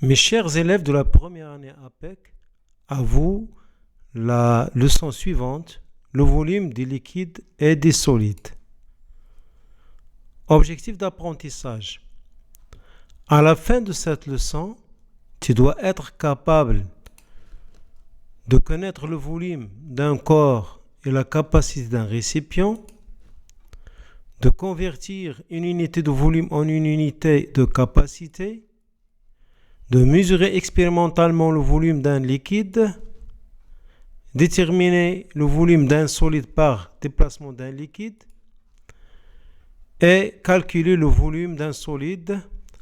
Mes chers élèves de la première année APEC, à vous la leçon suivante, le volume des liquides et des solides. Objectif d'apprentissage. À la fin de cette leçon, tu dois être capable de connaître le volume d'un corps et la capacité d'un récipient, de convertir une unité de volume en une unité de capacité, de mesurer expérimentalement le volume d'un liquide, déterminer le volume d'un solide par déplacement d'un liquide et calculer le volume d'un solide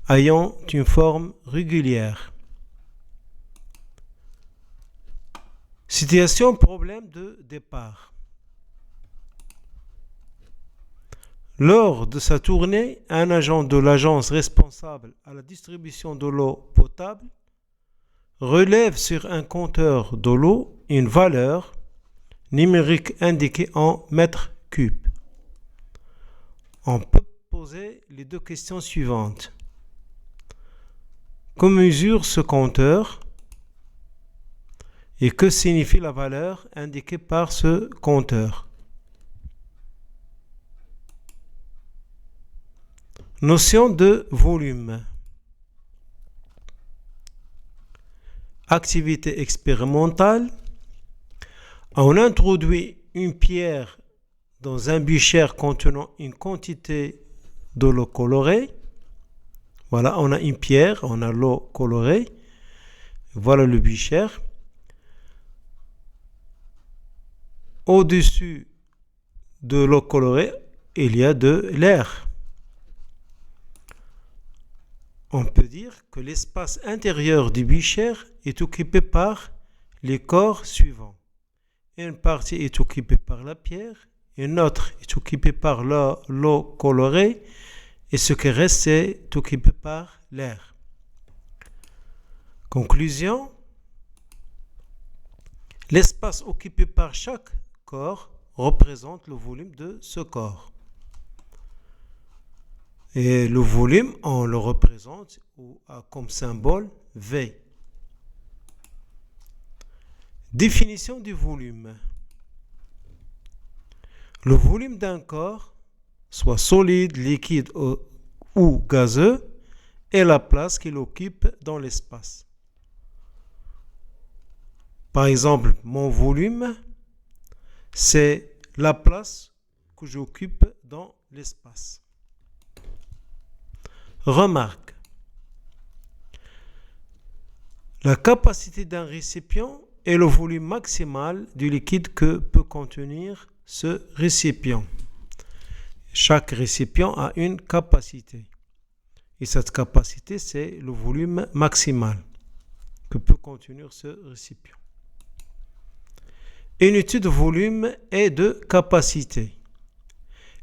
ayant une forme régulière. Situation problème de départ. Lors de sa tournée, un agent de l'agence responsable à la distribution de l'eau potable relève sur un compteur de l'eau une valeur numérique indiquée en mètres cubes. On peut poser les deux questions suivantes. Que mesure ce compteur et que signifie la valeur indiquée par ce compteur? Notion de volume. Activité expérimentale. On introduit une pierre dans un becher contenant une quantité de l'eau colorée. Voilà, on a une pierre, on a l'eau colorée. Voilà le becher. Au-dessus de l'eau colorée, il y a de l'air. On peut dire que l'espace intérieur du becher est occupé par les corps suivants. Une partie est occupée par la pierre, une autre est occupée par l'eau colorée et ce qui reste est occupé par l'air. Conclusion, l'espace occupé par chaque corps représente le volume de ce corps. Et le volume, on le représente comme symbole V. Définition du volume. Le volume d'un corps, soit solide, liquide ou gazeux, est la place qu'il occupe dans l'espace. Par exemple, mon volume, c'est la place que j'occupe dans l'espace. Remarque. La capacité d'un récipient est le volume maximal du liquide que peut contenir ce récipient. Chaque récipient a une capacité. Et cette capacité, c'est le volume maximal que peut contenir ce récipient. Unité de volume et de capacité.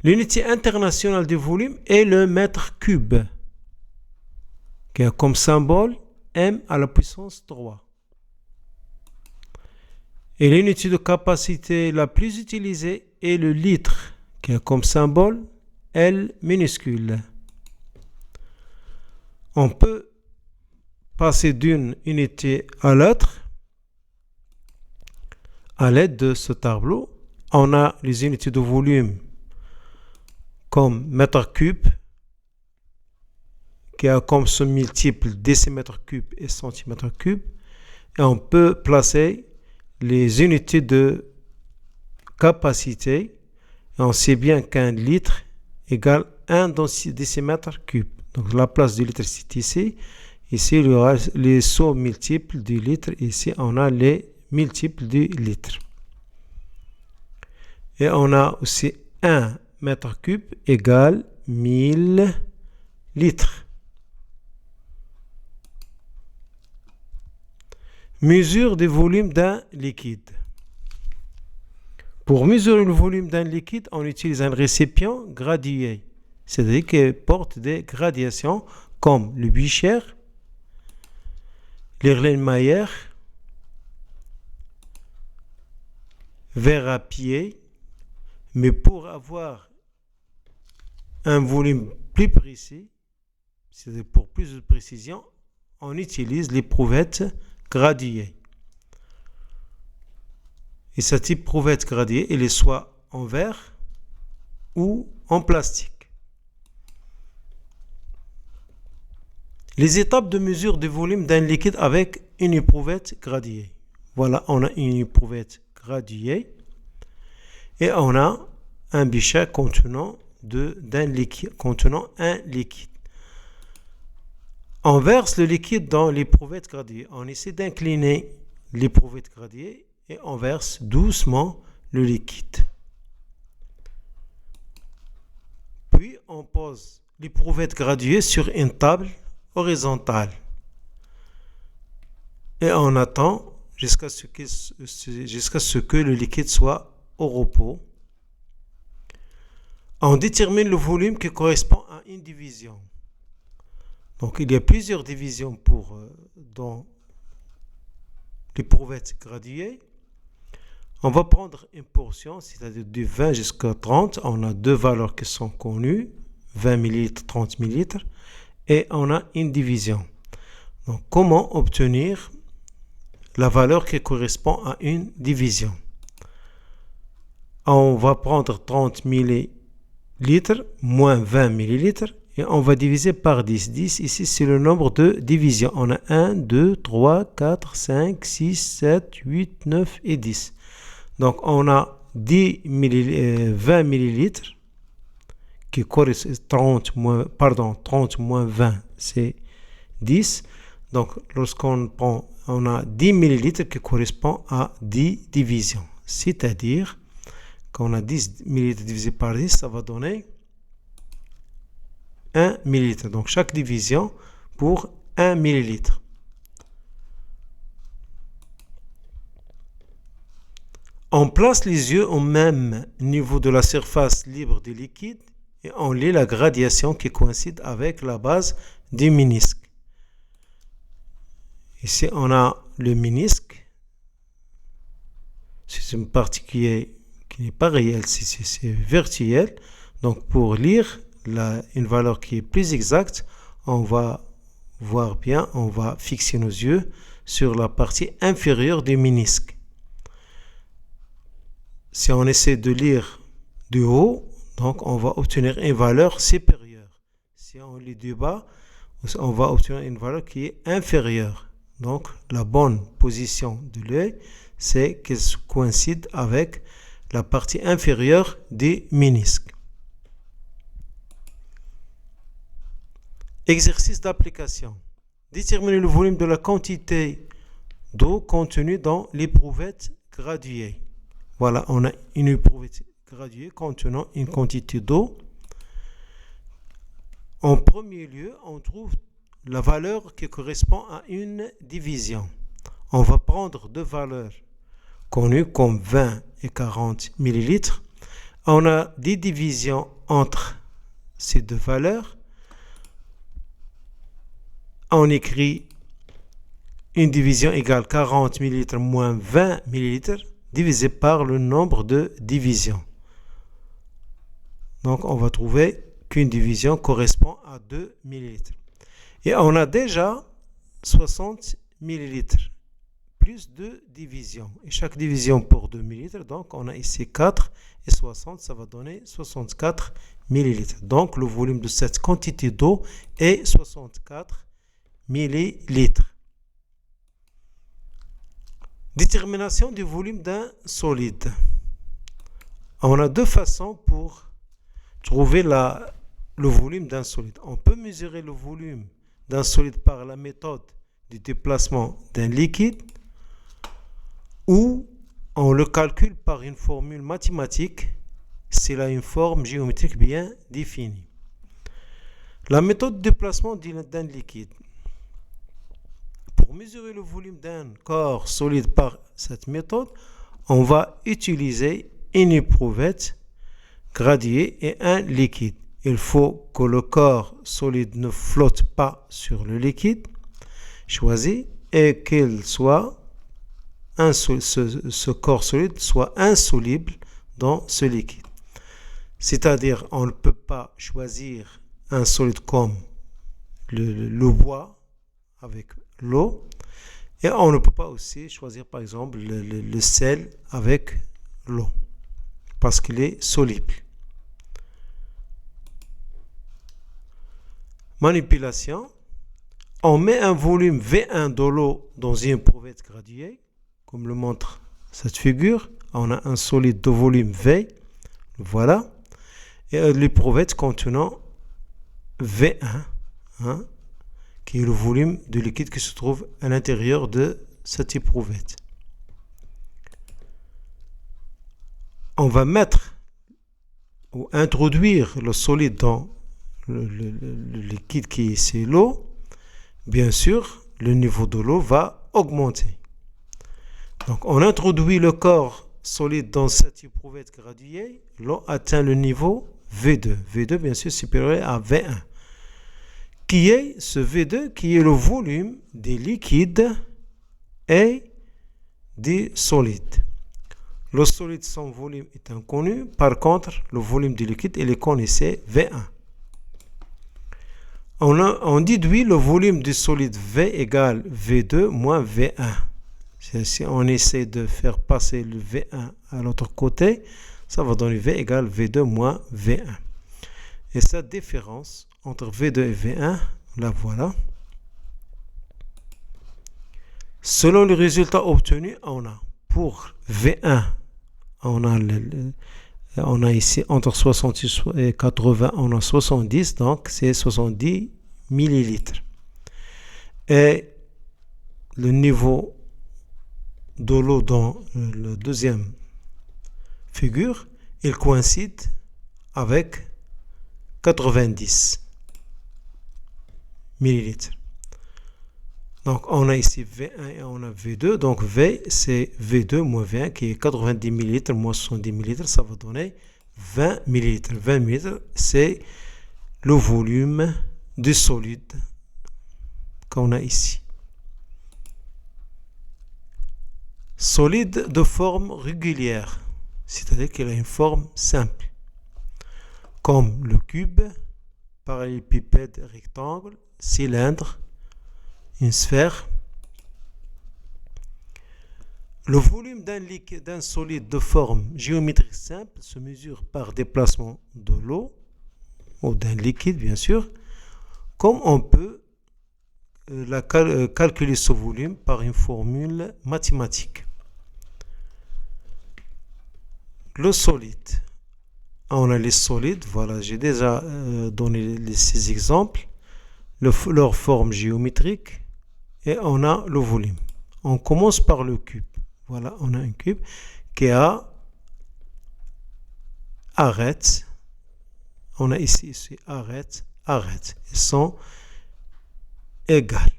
L'unité internationale du volume est le mètre cube, qui a comme symbole M à la puissance 3. Et l'unité de capacité la plus utilisée est le litre, qui a comme symbole L minuscule. On peut passer d'une unité à l'autre à l'aide de ce tableau. On a les unités de volume comme mètre cube, qui a comme ce multiple décimètre cube et centimètre cube. Et on peut placer les unités de capacité. Et on sait bien qu'un litre égale 1 décimètre cube. Donc la place du litre, c'est ici. Ici, il y aura les sauts multiples du litre. Ici, on a les multiples du litre. Et on a aussi 1 mètre cube égale 1000 litres. Mesure des volumes d'un liquide. Pour mesurer le volume d'un liquide, on utilise un récipient gradué, c'est-à-dire qui porte des gradations comme le becher, l'Erlenmeyer, verre à pied. Mais pour avoir un volume plus précis, c'est-à-dire pour plus de précision, on utilise l'éprouvette graduée. Et cette éprouvette graduée, elle est soit en verre ou en plastique. Les étapes de mesure du volume d'un liquide avec une éprouvette graduée. Voilà, on a une éprouvette graduée et on a un bichet contenant un liquide. On verse le liquide dans l'éprouvette graduée. On essaie d'incliner l'éprouvette graduée et on verse doucement le liquide. Puis on pose l'éprouvette graduée sur une table horizontale et on attend jusqu'à ce que le liquide soit au repos. On détermine le volume qui correspond à une division. Donc il y a plusieurs divisions dans l'éprouvette graduée. On va prendre une portion, c'est-à-dire du 20 jusqu'à 30. On a deux valeurs qui sont connues, 20 ml, 30 ml, et on a une division. Donc comment obtenir la valeur qui correspond à une division? On va prendre 30 ml moins 20 ml et on va diviser par 10. 10 ici c'est le nombre de divisions. On a 1, 2, 3, 4, 5, 6, 7, 8, 9 et 10. Donc on a 20 ml qui correspond 30 moins 20 c'est 10. Donc lorsqu'on prend, on a 10 ml qui correspond à 10 divisions. C'est-à-dire qu'on a 10 ml divisé par 10, ça va donner 1 ml. Donc chaque division pour 1 ml. On place les yeux au même niveau de la surface libre du liquide et on lit la gradation qui coïncide avec la base du ménisque. Ici, on a le ménisque. C'est une partie qui n'est pas réelle, c'est virtuel. Donc, pour lire une valeur qui est plus exacte, on va voir bien, on va fixer nos yeux sur la partie inférieure du ménisque. Si on essaie de lire du haut, donc on va obtenir une valeur supérieure. Si on lit du bas, on va obtenir une valeur qui est inférieure. Donc la bonne position de l'œil, c'est qu'elle coïncide avec la partie inférieure du ménisque. Exercice d'application. Déterminer le volume de la quantité d'eau contenue dans l'éprouvette graduée. Voilà, on a une éprouvette graduée contenant une quantité d'eau. En premier lieu, on trouve la valeur qui correspond à une division. On va prendre deux valeurs connues comme 20 et 40 ml. On a des divisions entre ces deux valeurs. On écrit une division égale 40 ml moins 20 ml divisé par le nombre de divisions. Donc on va trouver qu'une division correspond à 2 ml. Et on a déjà 60 ml plus 2 divisions. Et chaque division pour 2 ml. Donc on a ici 4 et 60, ça va donner 64 ml. Donc le volume de cette quantité d'eau est 64 ml. Détermination du volume d'un solide. On a deux façons pour trouver le volume d'un solide. On peut mesurer le volume d'un solide par la méthode du déplacement d'un liquide ou on le calcule par une formule mathématique s'il a une forme géométrique bien définie. La méthode de déplacement d'un liquide. Pour mesurer le volume d'un corps solide par cette méthode, on va utiliser une éprouvette graduée et un liquide. Il faut que le corps solide ne flotte pas sur le liquide choisi et qu'il soit ce corps solide soit insoluble dans ce liquide. C'est-à-dire, on ne peut pas choisir un solide comme le bois, avec l'eau. Et on ne peut pas aussi choisir par exemple le sel avec l'eau parce qu'il est soluble. Manipulation. On met un volume V1 de l'eau dans une éprouvette graduée, comme le montre cette figure. On a un solide de volume V, voilà, et l'éprouvette contenant V1, qui est le volume de liquide qui se trouve à l'intérieur de cette éprouvette. On va mettre ou introduire le solide dans le liquide qui est ici l'eau. Bien sûr, le niveau de l'eau va augmenter. Donc, on introduit le corps solide dans cette éprouvette graduée. L'eau atteint le niveau V2. V2, bien sûr, supérieur à V1. Qui est ce V2 qui est le volume des liquides et des solides. Le solide, son volume est inconnu. Par contre, le volume du liquide, il est connu, c'est V1. On déduit le volume du solide V égale V2 moins V1. Si on essaie de faire passer le V1 à l'autre côté, ça va donner V égale V2 moins V1. Et cette différence entre V2 et V1, la voilà. Selon le résultat obtenu, on a pour V1, on a ici entre 70 et 80, on a 70, donc c'est 70 millilitres. Et le niveau de l'eau dans la deuxième figure, il coïncide avec 90 millilitres. Donc, on a ici V1 et on a V2. Donc, V, c'est V2 moins V1 qui est 90 ml moins 70 ml. Ça va donner 20 ml. 20 ml, c'est le volume du solide qu'on a ici. Solide de forme régulière, c'est-à-dire qu'il a une forme simple, comme le cube, parallélépipède, rectangle, cylindre, une sphère. Le volume d'un solide de forme géométrique simple se mesure par déplacement de l'eau ou d'un liquide, bien sûr, comme on peut calculer ce volume par une formule mathématique. Le solide. On a les solides, voilà, j'ai déjà donné ces exemples, leur forme géométrique, et on a le volume. On commence par le cube. Voilà, on a un cube qui a arête. On a ici arête. Ils sont égales.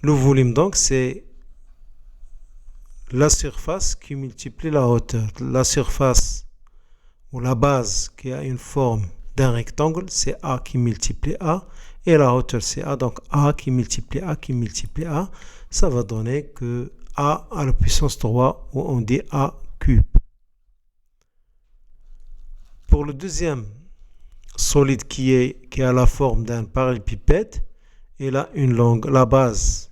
Le volume, donc, c'est la surface qui multiplie la hauteur. La surface ou la base qui a une forme d'un rectangle, c'est A qui multiplie A. Et la hauteur, c'est A. Donc, A qui multiplie A qui multiplie A. Ça va donner que A à la puissance 3, ou on dit A cube. Pour le deuxième solide qui a la forme d'un parallélépipède, il a la base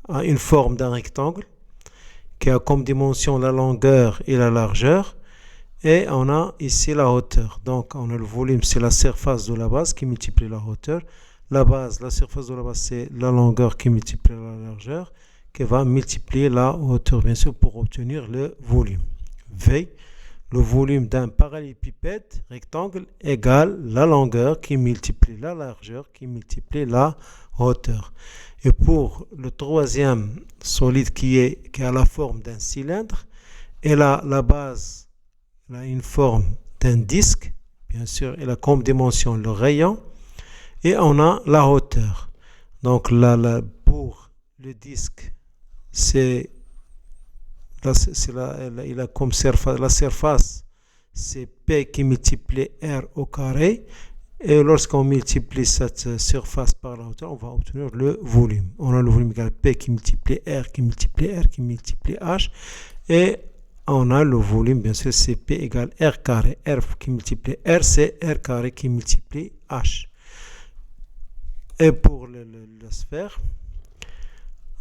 a une forme d'un rectangle qui a comme dimension la longueur et la largeur, et on a ici la hauteur. Donc on a le volume, c'est la surface de la base qui multiplie la hauteur. La surface de la base, c'est la longueur qui multiplie la largeur, qui va multiplier la hauteur, bien sûr, pour obtenir le volume. V, le volume d'un parallélépipède rectangle égale la longueur qui multiplie la largeur qui multiplie la hauteur. Et pour le troisième solide qui a la forme d'un cylindre, et la base a une forme d'un disque, bien sûr, elle a comme dimension le rayon, et on a la hauteur. Donc pour le disque, il a comme surface, la surface, c'est P qui multiplie R au carré. Et lorsqu'on multiplie cette surface par la hauteur, on va obtenir le volume. On a le volume égal P qui multiplie R, qui multiplie R, qui multiplie H. Et on a le volume, bien sûr, c'est P égale R carré. R qui multiplie R, c'est R carré qui multiplie H. Et pour la sphère,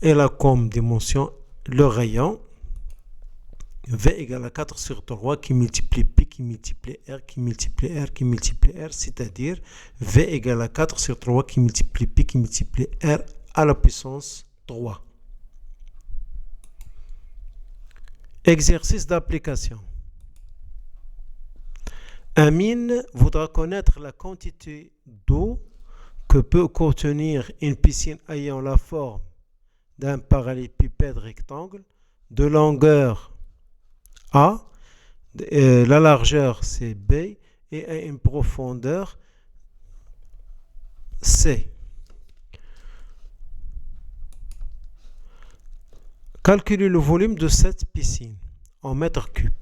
elle a comme dimension le rayon V égale à 4 sur 3 qui multiplie P qui multiplie R qui multiplie R qui multiplie R, c'est-à-dire V égale à 4 sur 3 qui multiplie P qui multiplie R à la puissance 3. Exercice d'application. Amine voudra connaître la quantité d'eau que peut contenir une piscine ayant la forme d'un parallélépipède rectangle de longueur A, la largeur c'est B et à une profondeur C. Calculer le volume de cette piscine en mètres cubes.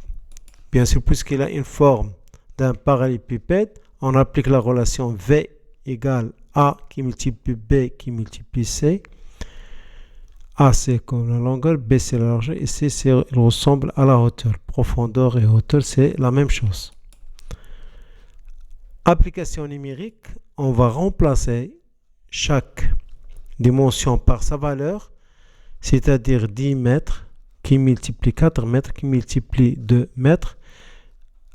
Bien sûr, puisqu'il a une forme d'un parallélépipède, on applique la relation V égale A qui multiplie B qui multiplie C. A c'est comme la longueur, B c'est la largeur et C il ressemble à la hauteur. Profondeur et hauteur c'est la même chose. Application numérique, on va remplacer chaque dimension par sa valeur, c'est-à-dire 10 mètres qui multiplie 4 mètres qui multiplie 2 mètres.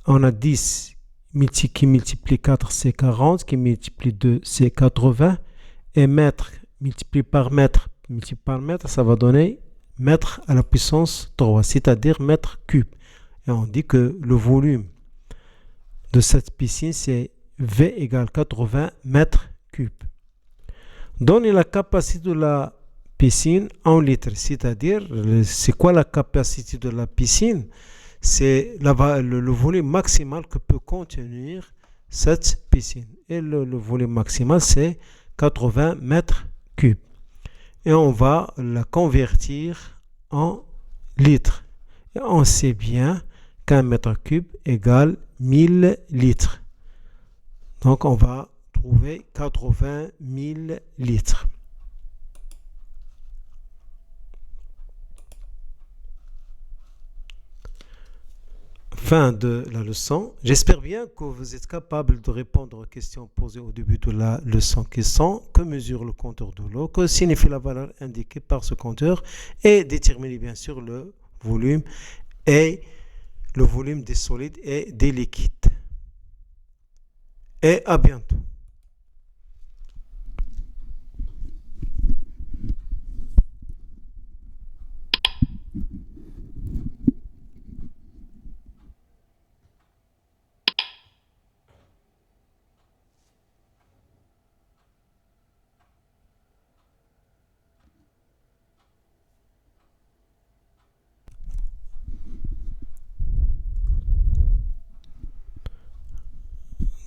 On a 10 qui multiplie 4 c'est 40, qui multiplie 2 c'est 80 et mètre multiplié par mètre, ça va donner mètre à la puissance 3, c'est-à-dire mètre cube. Et on dit que le volume de cette piscine, c'est V égale 80 mètres cubes. Donner la capacité de la piscine en litres, c'est-à-dire, c'est quoi la capacité de la piscine? C'est le volume maximal que peut contenir cette piscine. Et le volume maximal, c'est 80 mètres cubes. Et on va la convertir en litres. Et on sait bien qu'un mètre cube égale 1000 litres. Donc on va trouver 80 000 litres. Fin de la leçon. J'espère bien que vous êtes capable de répondre aux questions posées au début de la leçon qui sont: que mesure le compteur de l'eau, que signifie la valeur indiquée par ce compteur, et déterminer bien sûr le volume des solides et des liquides. Et à bientôt.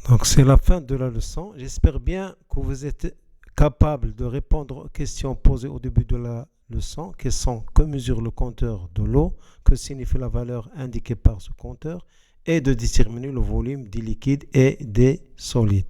Donc c'est la fin de la leçon. J'espère bien que vous êtes capable de répondre aux questions posées au début de la leçon, qui sont: que mesure le compteur de l'eau, que signifie la valeur indiquée par ce compteur, et de déterminer le volume des liquides et des solides.